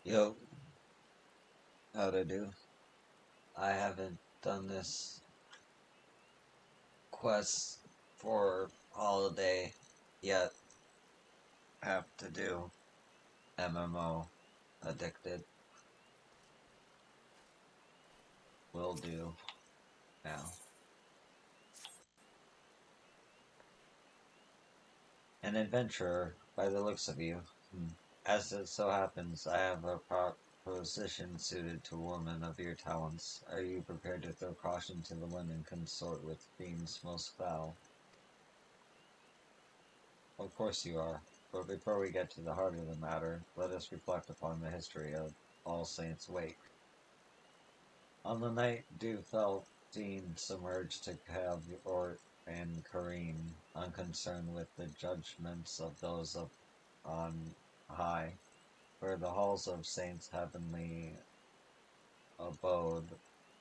Yo, how to do? I haven't done this quest for holiday yet. Have to do MMO addicted. Will do now. An adventurer, by the looks of you. As it so happens, I have a proposition suited to a woman of your talents. Are you prepared to throw caution to the wind and consort with fiends most foul? Of course you are. But before we get to the heart of the matter, let us reflect upon the history of All Saints' Wake. On the night dew fell, Dean submerged to Cavort and Kareen, unconcerned with the judgments of those up on high, where the halls of Saints' heavenly abode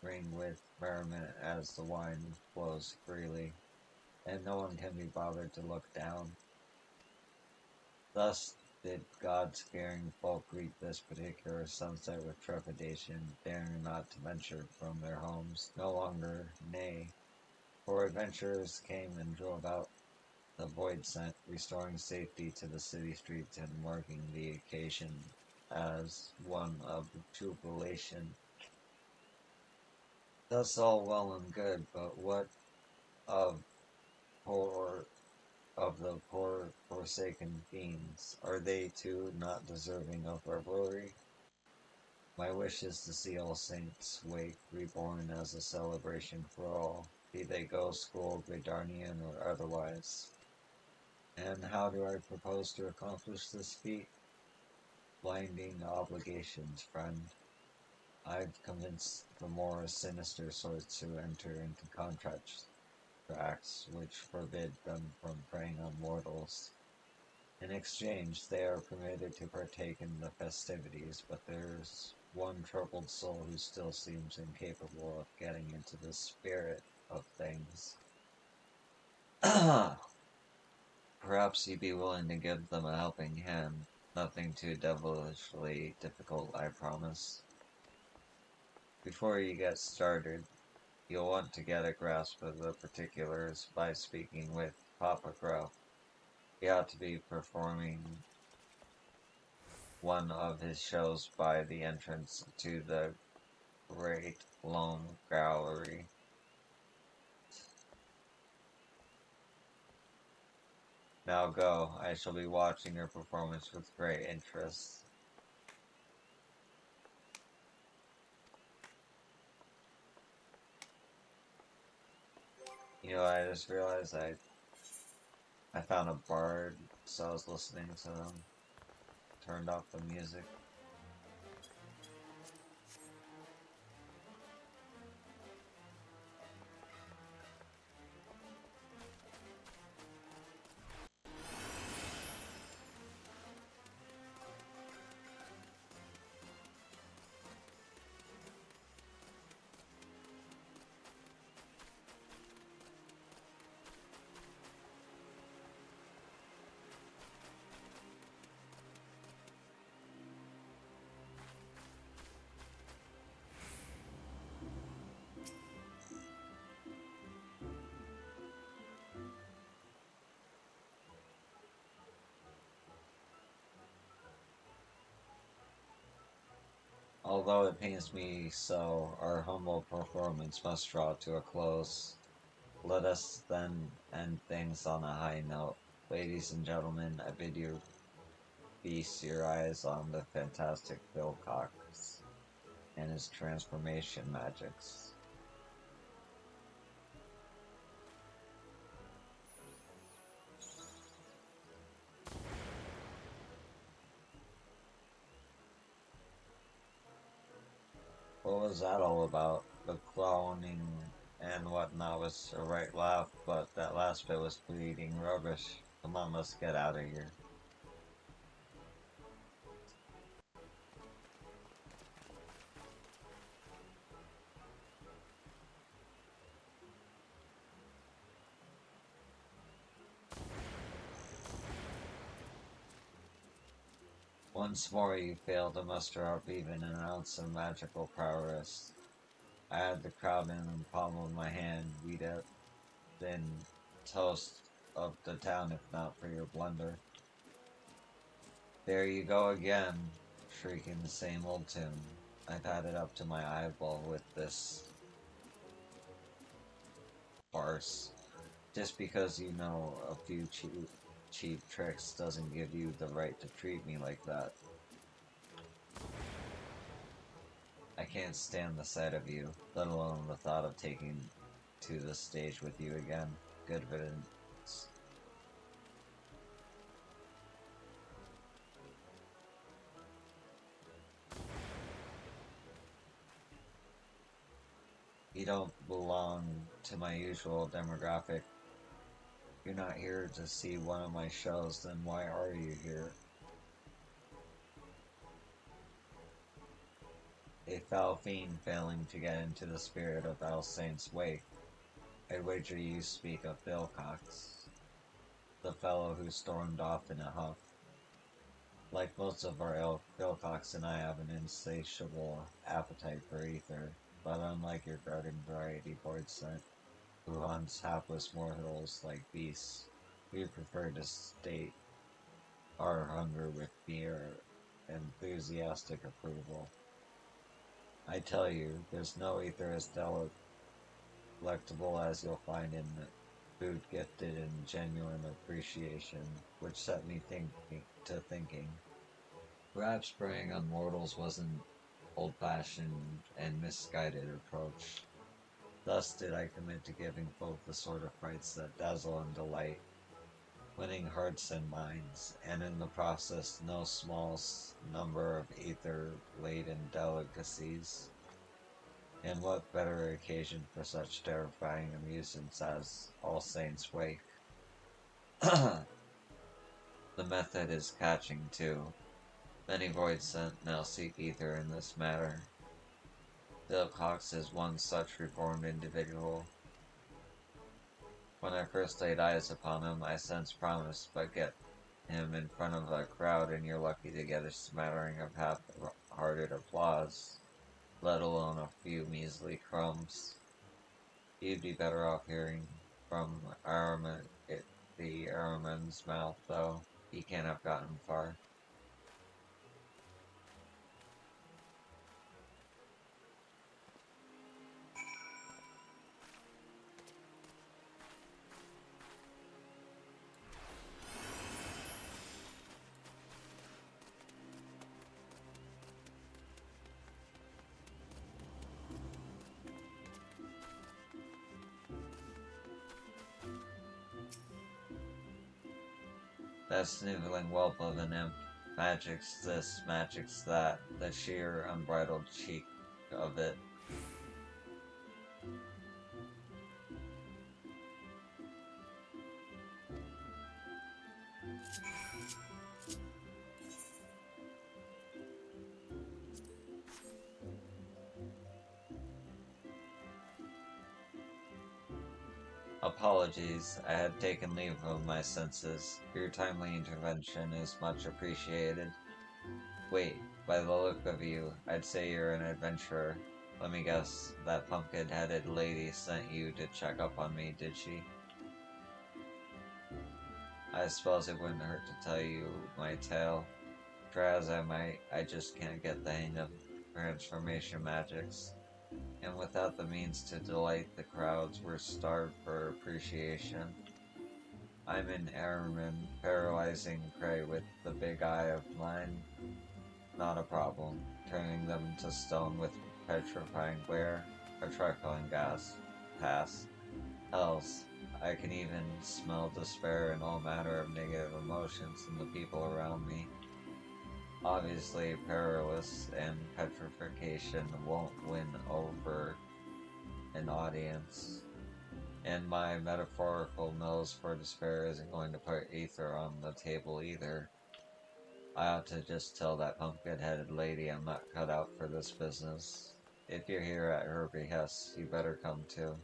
ring with merriment as the wine flows freely, and no one can be bothered to look down. Thus did God-fearing folk greet this particular sunset with trepidation, daring not to venture from their homes no longer, nay, for adventurers came and drove out the void sent, restoring safety to the city streets and marking the occasion as one of jubilation. Thus all well and good, but what of poor of the poor forsaken fiends? Are they too not deserving of revelry? My wish is to see All Saints' Wake reborn as a celebration for all, be they ghost, school, Gridarnian, or otherwise. And how do I propose to accomplish this feat? Blinding obligations, friend. I've convinced the more sinister sorts to enter into contracts which forbid them from preying on mortals. In exchange, they are permitted to partake in the festivities, but there's one troubled soul who still seems incapable of getting into the spirit of things. Perhaps you'd be willing to give them a helping hand. Nothing too devilishly difficult, I promise. Before you get started, you'll want to get a grasp of the particulars by speaking with Papa Gruff. He ought to be performing one of his shows by the entrance to the Great Lone Gallery. Now go. I shall be watching your performance with great interest. You know, I just realized I found a bard, so I was listening to them. Turned off the music. Although it pains me so, our humble performance must draw to a close. Let us then end things on a high note. Ladies and gentlemen, I bid you feast your eyes on the fantastic Bill Cox and his transformation magics. What was that all about? The cloning and whatnot was a right laugh, but that last bit was bleeding rubbish. Come on, let's get out of here. Once more you fail to muster up even an ounce of magical prowess. I had the crowd in the palm of my hand. We'd have been toast of the town if not for your blunder. There you go again, shrieking the same old tune. I've had it up to my eyeball with this farce. Just because you know a few cheap tricks doesn't give you the right to treat me like that. I can't stand the sight of you, let alone the thought of taking to the stage with you again. Good riddance. You don't belong to my usual demographic. You're not here to see one of my shows, then why are you here? A foul fiend failing to get into the spirit of All Saints' wake. I wager you speak of Bill Cox, the fellow who stormed off in a huff. Like most of our ilk, Bill Cox and I have an insatiable appetite for ether, but unlike your garden variety board scent, who hunts hapless mortals like beasts, we prefer to state our hunger with mere enthusiastic approval. I tell you, there's no ether as delectable as you'll find in food gifted in genuine appreciation, which set me thinking. Perhaps preying on mortals was an old-fashioned and misguided approach. Thus did I commit to giving folk the sort of frights that dazzle and delight, winning hearts and minds, and in the process no small number of ether-laden delicacies. And what better occasion for such terrifying amusements as All Saints' Wake? The method is catching, too. Many void sent now seek ether in this matter. Bill Cox is one such reformed individual. When I first laid eyes upon him, I sensed promise, but get him in front of a crowd and you're lucky to get a smattering of half-hearted applause, let alone a few measly crumbs. You'd be better off hearing from the Araman's mouth, though. He can't have gotten far. That sniveling whelp of an imp. Magic's this, magic's that, the sheer unbridled cheek of it. Apologies, I had taken leave of my senses. Your timely intervention is much appreciated. Wait, by the look of you, I'd say you're an adventurer. Let me guess, that pumpkin-headed lady sent you to check up on me, did she? I suppose it wouldn't hurt to tell you my tale. Try as I might, I just can't get the hang of transformation magics. And without the means to delight the crowds, we're starved for appreciation. I'm an airman, paralyzing prey with the big eye of mine. Not a problem. Turning them to stone with petrifying glare, a trifling gas. Pass. Hells, I can even smell despair and all manner of negative emotions in the people around me. Obviously, perilous and petrification won't win over an audience, and my metaphorical nose for despair isn't going to put ether on the table either. I ought to just tell that pumpkin-headed lady I'm not cut out for this business. If you're here at her behest, you better come too.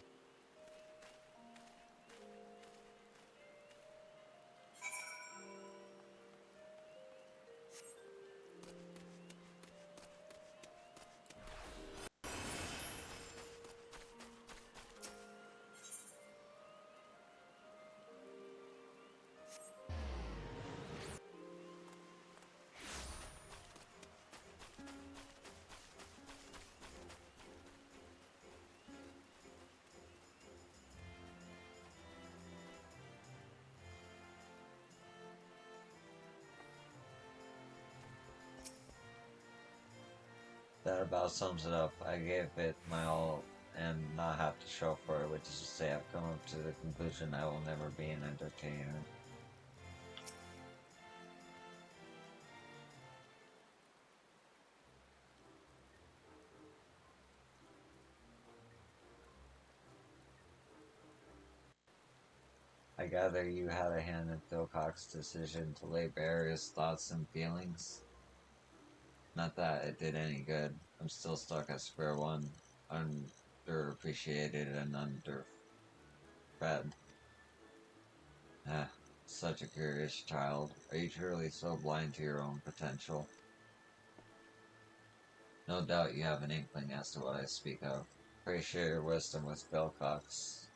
That about sums it up. I gave it my all and not have to show for it, which is to say I've come up to the conclusion I will never be an entertainer. I gather you had a hand in Philcock's decision to lay bare his thoughts and feelings. Not that it did any good. I'm still stuck at square one, underappreciated and underfed. Ah, such a curious child. Are you truly so blind to your own potential? No doubt you have an inkling as to what I speak of. Pray share your wisdom with Philcox.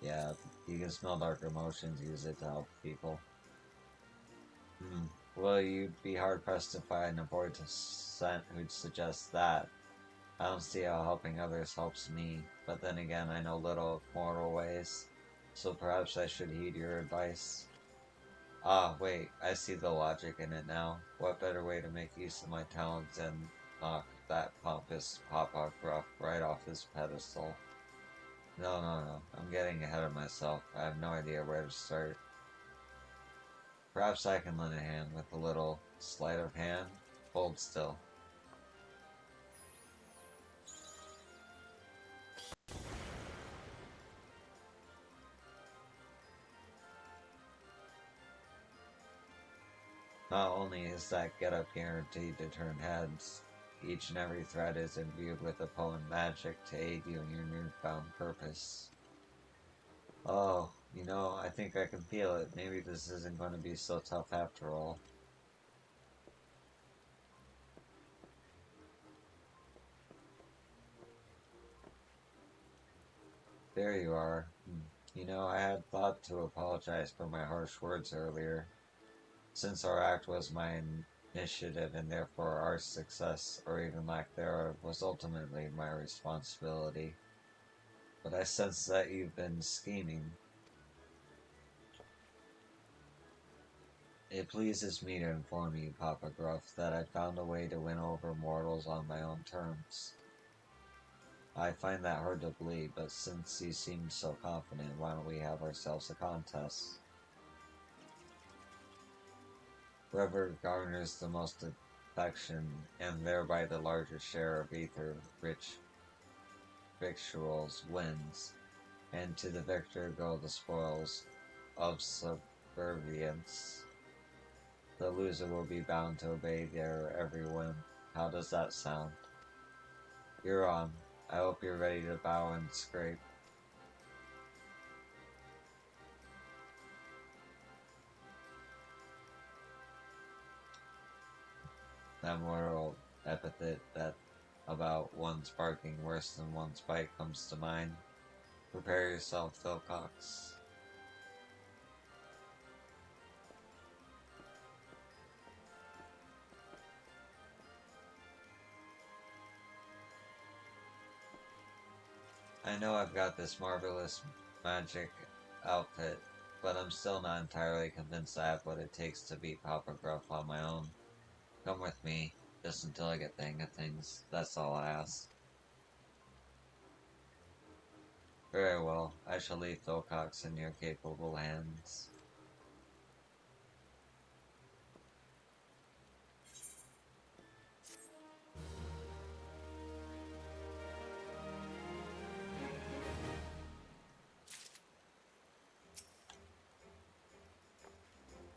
Yeah, you can smell dark emotions, use it to help people. Well, you'd be hard pressed to find a boy to scent who'd suggest that. I don't see how helping others helps me, but then again, I know little of mortal ways, so perhaps I should heed your advice. Ah, wait, I see the logic in it now. What better way to make use of my talents than knock that pompous Papa Gruff right off his pedestal? No, I'm getting ahead of myself. I have no idea where to start. Perhaps I can lend a hand with a little sleight of hand. Hold still. Not only is that getup guaranteed to turn heads, each and every thread is imbued with a potent magic to aid you in your newfound purpose. Oh, I think I can feel it. Maybe this isn't going to be so tough after all. There you are. I had thought to apologize for my harsh words earlier. Since our act was my initiative and therefore our success, or even lack thereof, was ultimately my responsibility. But I sense that you've been scheming. It pleases me to inform you, Papa Gruff, that I found a way to win over mortals on my own terms. I find that hard to believe, but since you seem so confident, why don't we have ourselves a contest? Whoever garners the most affection, and thereby the largest share of ether-rich victuals, wins, and to the victor go the spoils of subservience. The loser will be bound to obey their every whim. How does that sound? You're on. I hope you're ready to bow and scrape. That moral epithet that about one's barking worse than one's bite comes to mind. Prepare yourself, Philcox. I know I've got this marvelous magic outfit, but I'm still not entirely convinced I have what it takes to beat Papa Gruff on my own. Come with me, just until I get the hang of things. That's all I ask. Very well, I shall leave Philcox in your capable hands.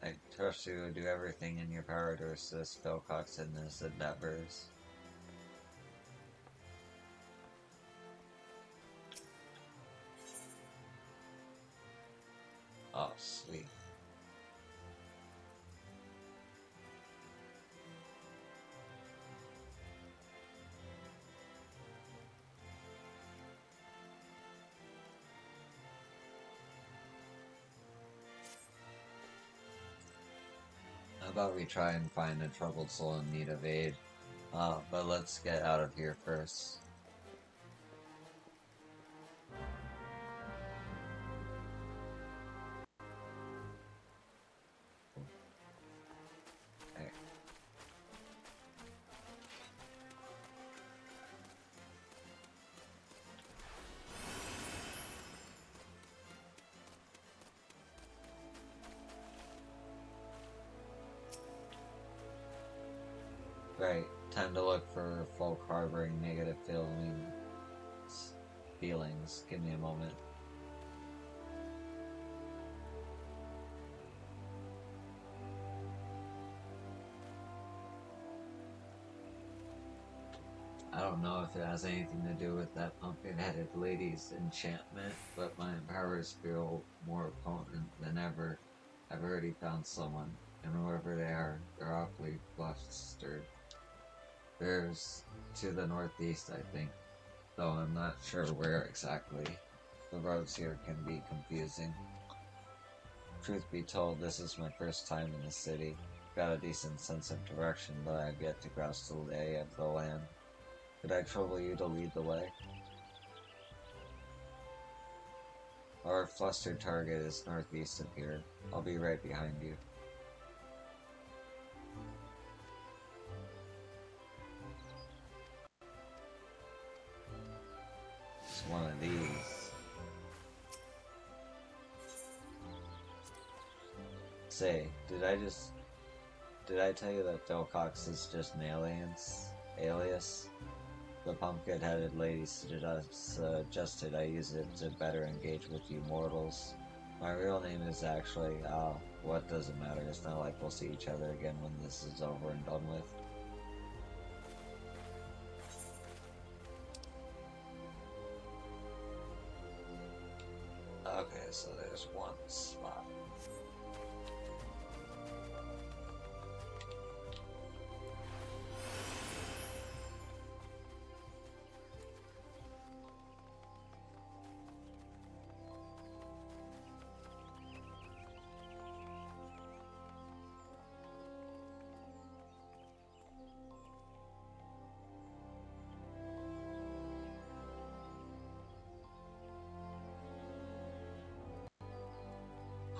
I trust you will do everything in your power to assist Philcox in his endeavors. Oh, sweet. How about we try and find a troubled soul in need of aid? But let's get out of here first. tend to look for folk harboring negative feelings. Give me a moment. I don't know if it has anything to do with that pumpkin-headed lady's enchantment, but my powers feel more potent than ever. I've already found someone, and whoever they are, they're awfully flustered. There's to the northeast, I think, though I'm not sure where exactly. The roads here can be confusing. Truth be told, this is my first time in the city. Got a decent sense of direction, but I've yet to grasp the lay of the land. Could I trouble you to lead the way? Our flustered target is northeast of here. I'll be right behind you. It's one of these. Say, did I tell you that Delcox is just an alias? The pumpkin-headed lady suggested I use it to better engage with you mortals. My real name is actually, what does it matter? It's not like we'll see each other again when this is over and done with. Okay, so there's one spot.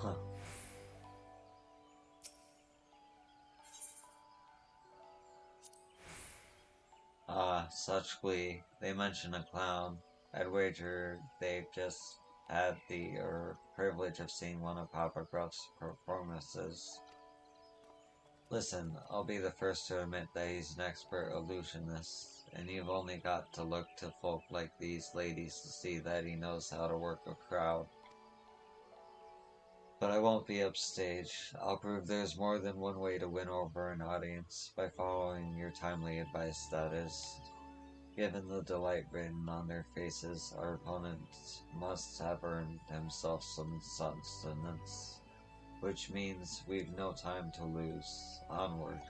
Huh. Such glee. They mention a clown. I'd wager they've just had the privilege of seeing one of Papa Gruff's performances. Listen, I'll be the first to admit that he's an expert illusionist, and you've only got to look to folk like these ladies to see that he knows how to work a crowd. But I won't be upstage. I'll prove there's more than one way to win over an audience, by following your timely advice, that is. Given the delight written on their faces, our opponent must have earned himself some sustenance, which means we've no time to lose. Onward.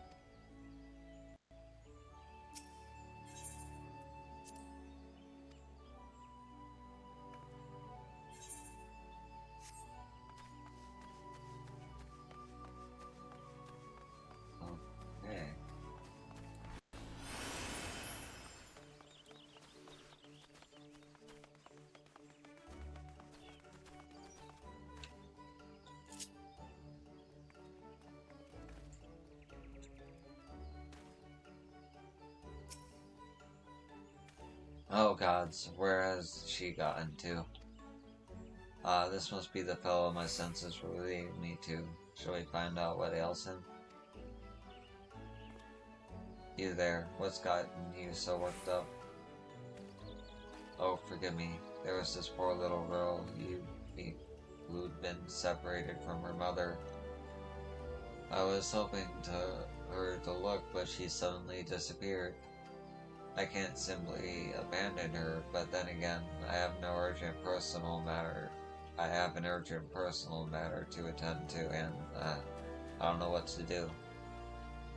Okay. Oh gods, where has she gotten to? This must be the fellow my senses relieve me to. Shall we find out what ails him? You there, what's gotten you so worked up? Oh, forgive me. There was this poor little girl who'd been separated from her mother. I was hoping her to look, but she suddenly disappeared. I can't simply abandon her, but then again, I have an urgent personal matter to attend to, and I don't know what to do.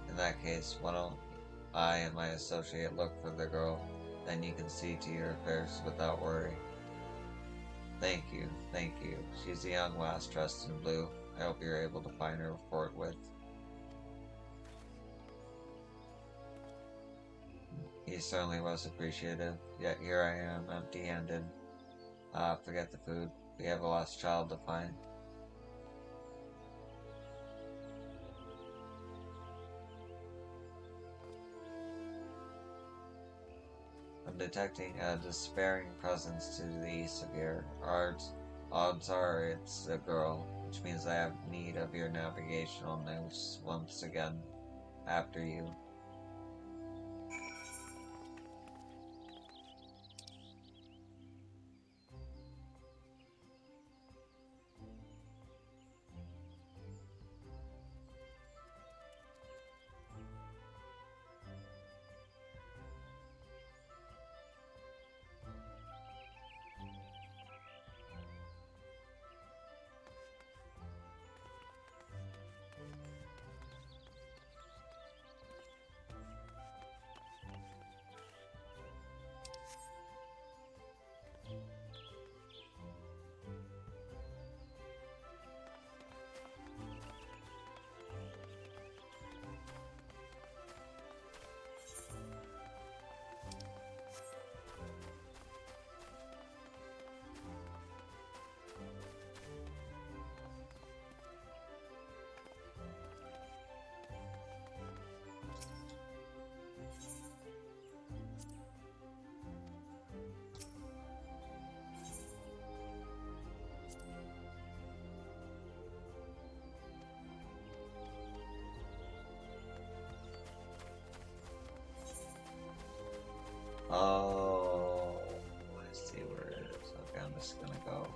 In that case, why don't I and my associate look for the girl? Then you can see to your affairs without worry. Thank you, thank you. She's a young lass dressed in blue. I hope you're able to find her forthwith. He certainly was appreciative, yet here I am, empty-handed. Forget the food. We have a lost child to find. I'm detecting a despairing presence to the east of here. Odds are it's a girl, which means I have need of your navigational nous once again. After you. Oh, I see where it is. Okay, I'm just gonna go.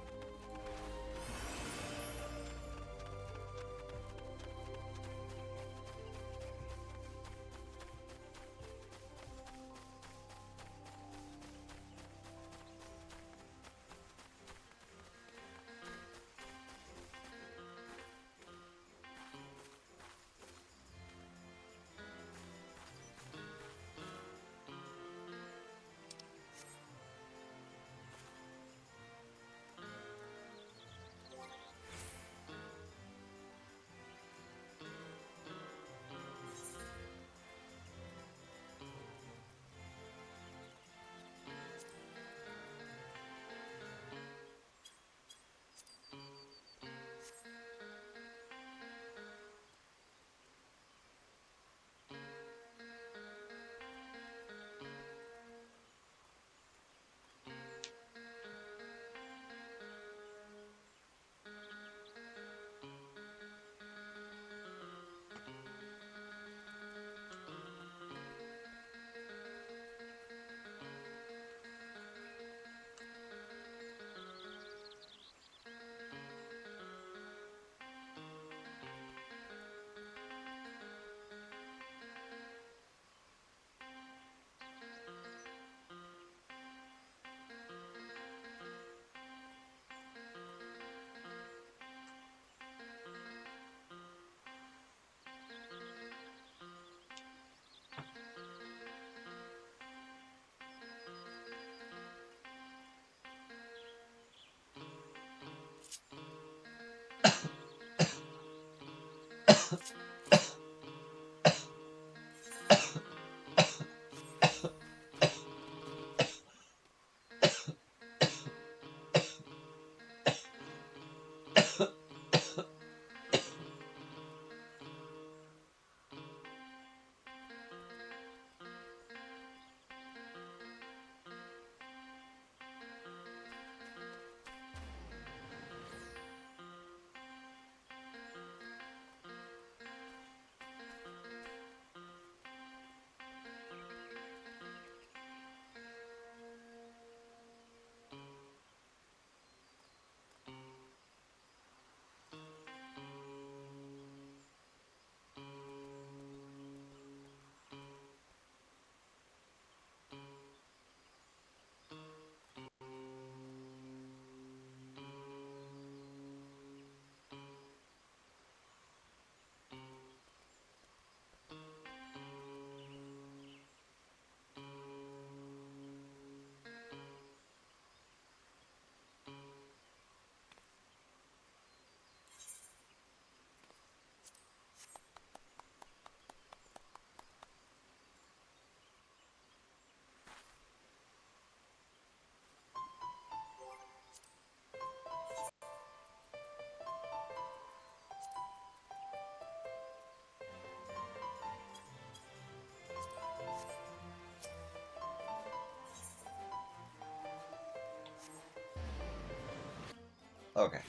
Okay,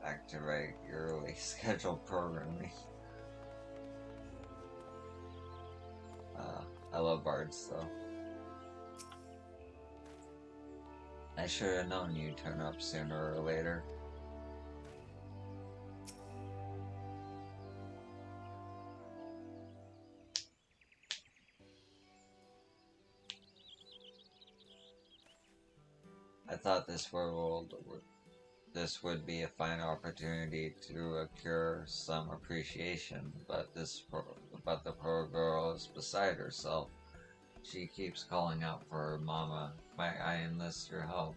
back to regularly scheduled programming. I love bards, though. I should have known you'd turn up sooner or later. I thought this would be a fine opportunity to accrue some appreciation, but the poor girl is beside herself. She keeps calling out for her mama. Might I enlist your help?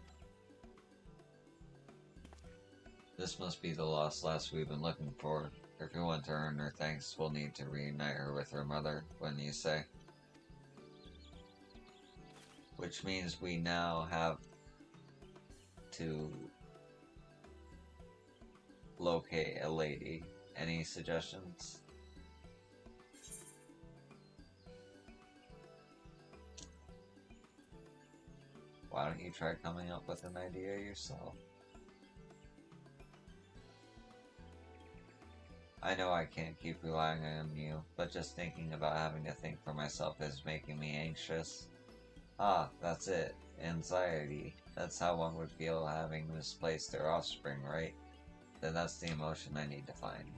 This must be the lost lass we've been looking for. If we want to earn her thanks, we'll need to reunite her with her mother, wouldn't you say? Which means we now have to locate a lady. Any suggestions? Why don't you try coming up with an idea yourself? I know I can't keep relying on you, but just thinking about having to think for myself is making me anxious. Ah, that's it. Anxiety. That's how one would feel having misplaced their offspring, right? Then that's the emotion I need to find.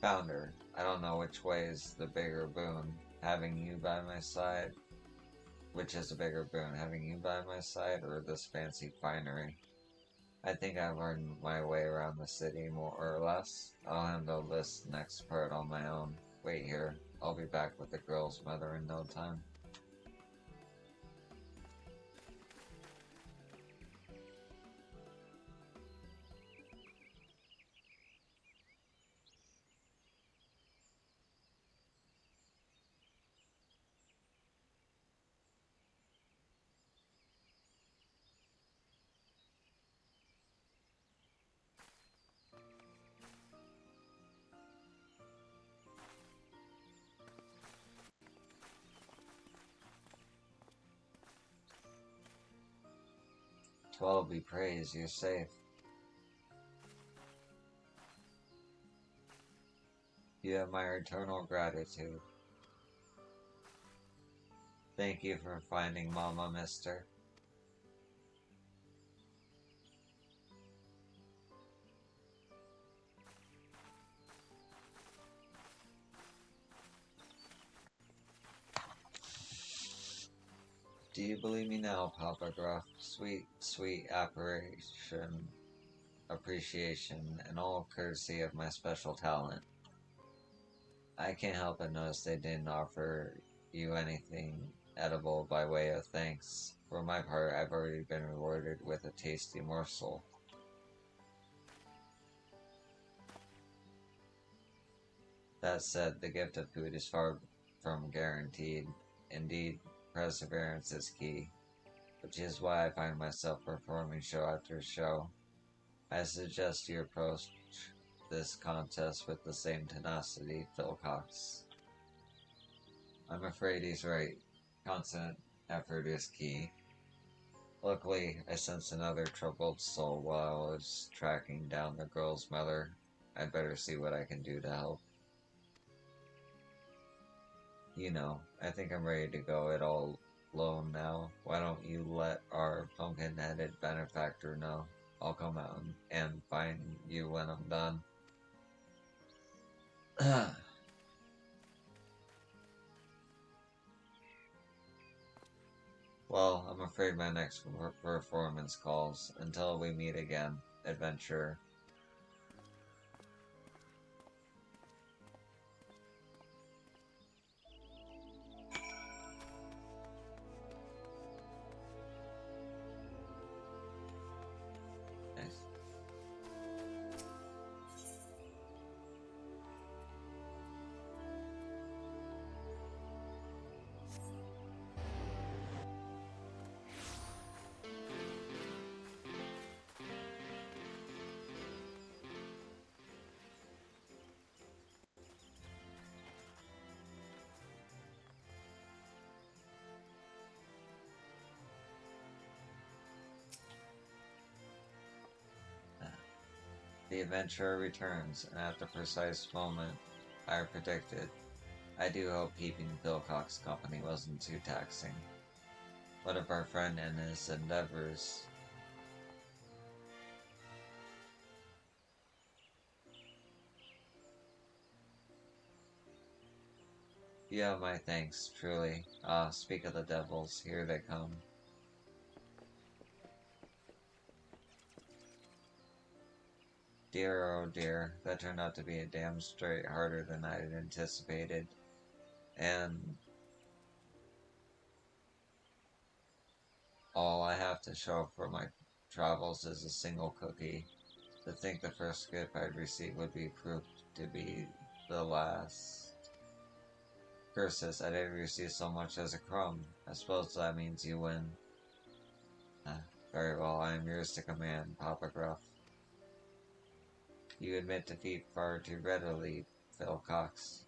Founder, I don't know which way is the bigger boon. Having you by my side, which is a bigger boon, having you by my side or this fancy finery? I think I've learned my way around the city more or less. I'll handle this next part on my own. Wait here. I'll be back with the girl's mother in no time. Well be praised, you're safe. You have my eternal gratitude. Thank you for finding Mama, mister. Do you believe me now, Papa Gruff? Sweet, sweet appreciation, and all courtesy of my special talent. I can't help but notice they didn't offer you anything edible by way of thanks. For my part, I've already been rewarded with a tasty morsel. That said, the gift of food is far from guaranteed. Indeed, perseverance is key, which is why I find myself performing show after show. I suggest you approach this contest with the same tenacity, Phil Cox. I'm afraid he's right. Constant effort is key. Luckily, I sensed another troubled soul while I was tracking down the girl's mother. I'd better see what I can do to help. You know, I think I'm ready to go it all alone now. Why don't you let our pumpkin-headed benefactor know? I'll come out and find you when I'm done. Well, I'm afraid my next performance calls. Until we meet again, adventurer. Nice. The adventurer returns, and at the precise moment I predicted, I do hope keeping Philcock's company wasn't too taxing. What of our friend and his endeavors? You have my thanks, truly. Ah, speak of the devils, here they come. Dear, oh dear, that turned out to be a damn straight harder than I had anticipated. And all I have to show for my travels is a single cookie. To think the first gift I'd receive would be proved to be the last. Curses, I didn't receive so much as a crumb. I suppose that means you win. Very well, I am yours to command, Papa Gruff. You admit defeat far too readily, Phil Cox.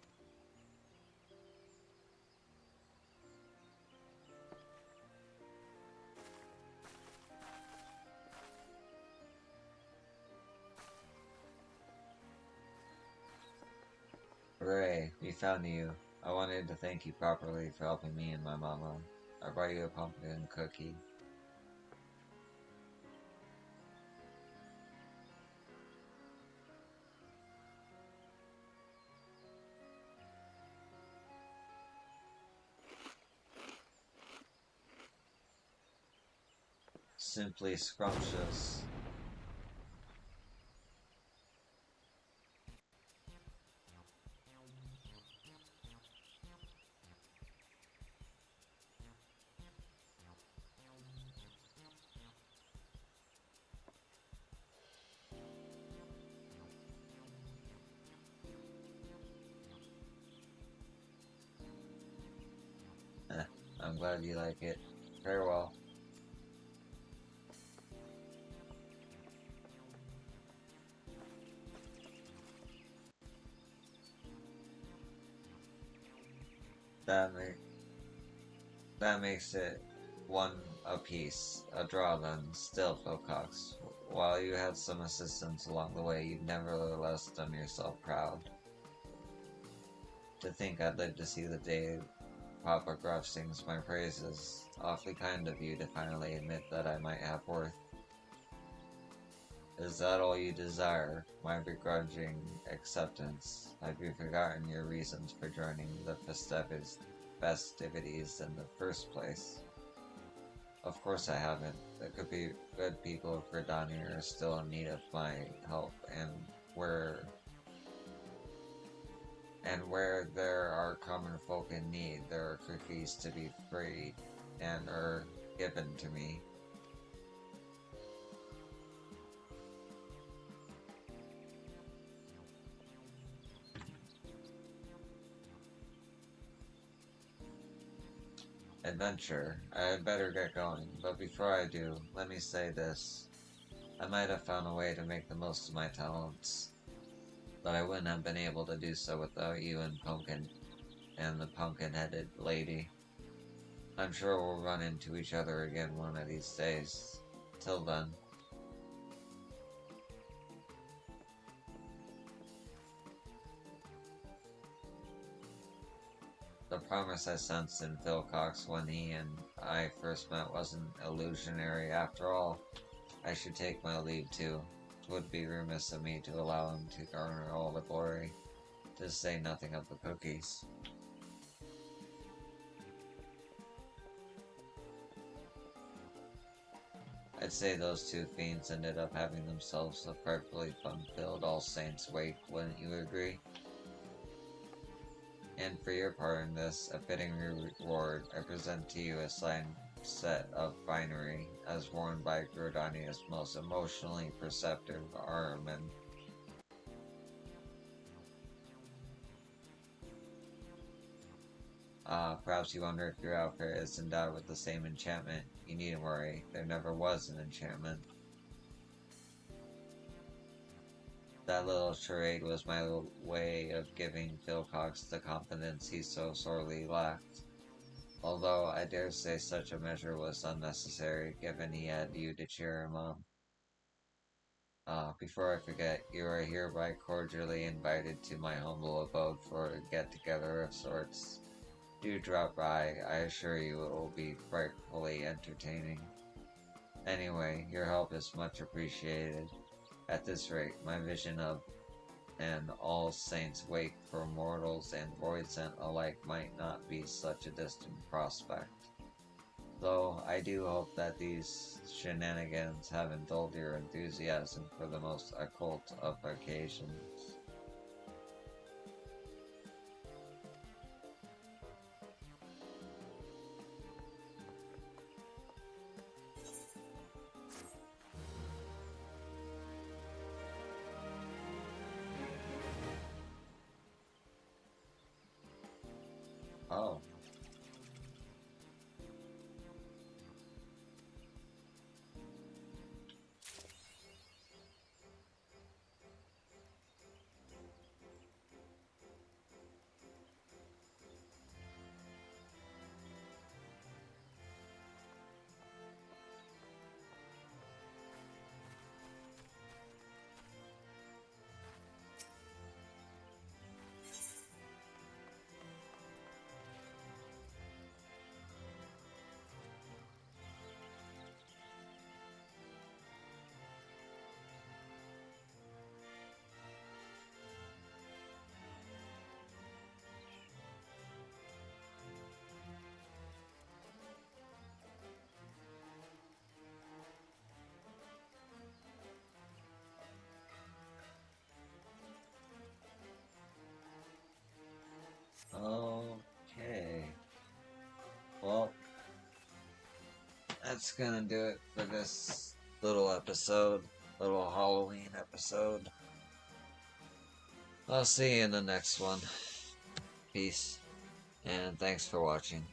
Hooray, we found you. I wanted to thank you properly for helping me and my mama. I brought you a pumpkin cookie. Simply scrumptious. I'm glad you like it. Farewell. That, ma that makes it one apiece. A draw then. Still, Philcox. While you had some assistance along the way, you've nevertheless done yourself proud. To think I'd live to see the day Papa Gruff sings my praises. Awfully kind of you to finally admit that I might have worth. Is that all you desire? My begrudging acceptance? Have you forgotten your reasons for joining the festivities in the first place? Of course I haven't. The good people of Gridania are still in need of my help, and where there are common folk in need, there are cookies to be freed and are given to me. Adventure. I had better get going, but before I do, let me say this. I might have found a way to make the most of my talents, but I wouldn't have been able to do so without you and the pumpkin-headed lady. I'm sure we'll run into each other again one of these days. Till then. The promise I sensed in Philcox when he and I first met wasn't illusionary after all. I should take my leave too. It would be remiss of me to allow him to garner all the glory, to say nothing of the cookies. I'd say those two fiends ended up having themselves a frightfully fun-filled All Saints wake, wouldn't you agree? And for your part in this, a fitting reward, I present to you a signed set of finery, as worn by Grodania's most emotionally perceptive Armen. Perhaps you wonder if your outfit is endowed with the same enchantment. You needn't worry, there never was an enchantment. That little charade was my way of giving Philcox the confidence he so sorely lacked. Although I dare say such a measure was unnecessary, given he had you to cheer him up. Before I forget, you are hereby cordially invited to my humble abode for a get-together of sorts. Do drop by, I assure you it will be frightfully entertaining. Anyway, your help is much appreciated. At this rate, my vision of an All Saints wake for mortals and voidsent alike might not be such a distant prospect. Though I do hope that these shenanigans haven't dulled your enthusiasm for the most occult of occasions. Oh. that's gonna do it for this little episode, little Halloween episode. I'll see you in the next one. Peace, and thanks for watching.